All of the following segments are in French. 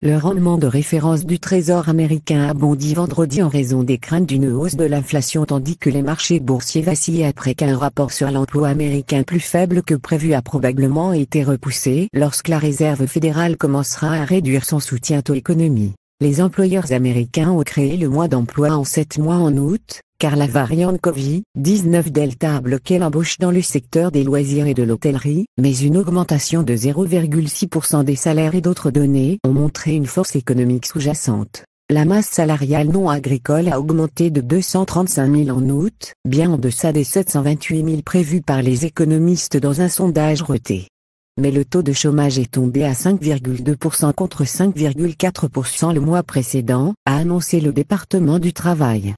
Le rendement de référence du Trésor américain a bondi vendredi en raison des craintes d'une hausse de l'inflation tandis que les marchés boursiers vacillaient après qu'un rapport sur l'emploi américain plus faible que prévu a probablement été repoussé lorsque la Réserve fédérale commencera à réduire son soutien aux économies. Les employeurs américains ont créé le mois d'emploi en 7 mois en août, car la variante Covid-19 Delta a bloqué l'embauche dans le secteur des loisirs et de l'hôtellerie, mais une augmentation de 0,6% des salaires et d'autres données ont montré une force économique sous-jacente. La masse salariale non agricole a augmenté de 235 000 en août, bien en deçà des 728 000 prévus par les économistes dans un sondage Reuters. Mais le taux de chômage est tombé à 5,2% contre 5,4% le mois précédent, a annoncé le département du travail.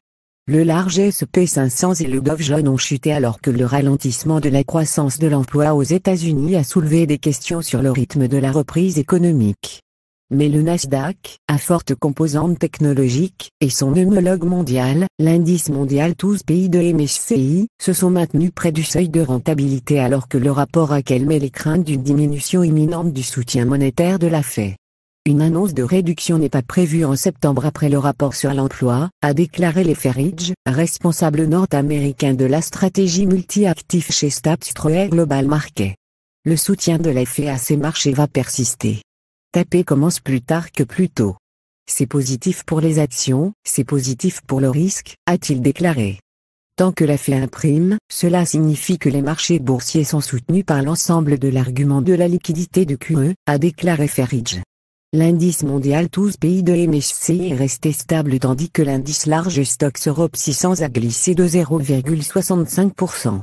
Le large S&P 500 et le Dow Jones ont chuté alors que le ralentissement de la croissance de l'emploi aux États-Unis a soulevé des questions sur le rythme de la reprise économique. Mais le Nasdaq, à forte composante technologique, et son homologue mondial, l'indice mondial tous pays de MSCI, se sont maintenus près du seuil de rentabilité alors que le rapport a calmé les craintes d'une diminution imminente du soutien monétaire de la Fed. Une annonce de réduction n'est pas prévue en septembre après le rapport sur l'emploi, a déclaré Leferridge, responsable nord-américain de la stratégie multi-actif chez StepStone Global Markets. Le soutien de la Fed à ces marchés va persister. Taper commence plus tard que plus tôt. C'est positif pour les actions, c'est positif pour le risque, a-t-il déclaré. Tant que la Fed imprime, cela signifie que les marchés boursiers sont soutenus par l'ensemble de l'argument de la liquidité de QE, a déclaré Leferridge. L'indice mondial tous pays de MSCI est resté stable tandis que l'indice large Stoxx Europe 600 a glissé de 0,65%.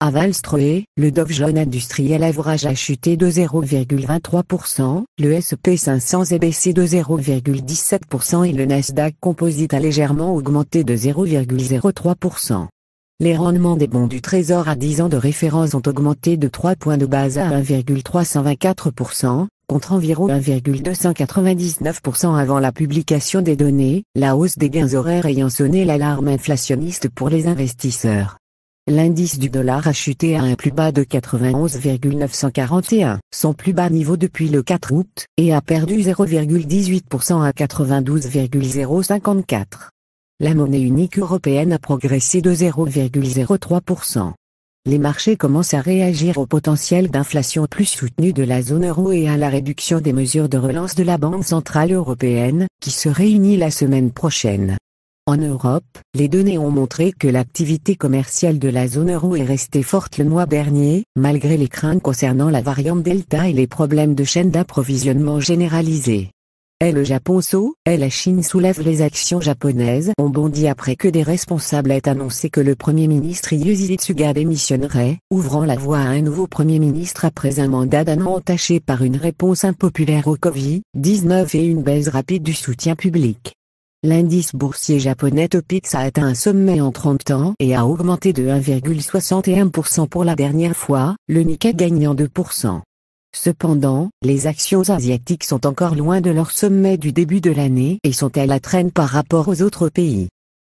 À Wall Street, le Dow Jones Industrial Average a chuté de 0,23%, le S&P 500 est baissé de 0,17% et le Nasdaq Composite a légèrement augmenté de 0,03%. Les rendements des bons du Trésor à 10 ans de référence ont augmenté de 3 points de base à 1,324%, contre environ 1,299% avant la publication des données, la hausse des gains horaires ayant sonné l'alarme inflationniste pour les investisseurs. L'indice du dollar a chuté à un plus bas de 91,941, son plus bas niveau depuis le 4 août, et a perdu 0,18% à 92,054. La monnaie unique européenne a progressé de 0,03%. Les marchés commencent à réagir au potentiel d'inflation plus soutenu de la zone euro et à la réduction des mesures de relance de la Banque centrale européenne, qui se réunit la semaine prochaine. En Europe, les données ont montré que l'activité commerciale de la zone euro est restée forte le mois dernier, malgré les craintes concernant la variante Delta et les problèmes de chaîne d'approvisionnement généralisés. Le Japon et la Chine soulèvent les actions japonaises ont bondi après que des responsables aient annoncé que le Premier ministre Yoshihide Suga démissionnerait, ouvrant la voie à un nouveau Premier ministre après un mandat d'un an entaché par une réponse impopulaire au Covid-19 et une baisse rapide du soutien public. L'indice boursier japonais Topix a atteint un sommet en 30 ans et a augmenté de 1,61% pour la dernière fois, le Nikkei gagnant 2%. Cependant, les actions asiatiques sont encore loin de leur sommet du début de l'année et sont à la traîne par rapport aux autres pays.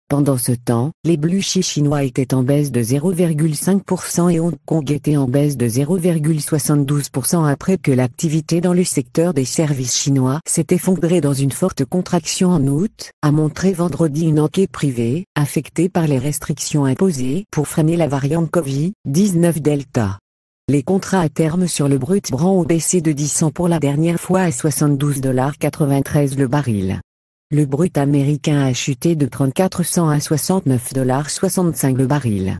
Pendant ce temps, les blue chips chinois étaient en baisse de 0,5% et Hong Kong était en baisse de 0,72% après que l'activité dans le secteur des services chinois s'est effondrée dans une forte contraction en août, a montré vendredi une enquête privée, affectée par les restrictions imposées pour freiner la variante Covid-19 Delta. Les contrats à terme sur le brut Brent ont baissé de 10 cents pour la dernière fois à 72,93$ le baril. Le brut américain a chuté de 34 cents à 69,65$ le baril.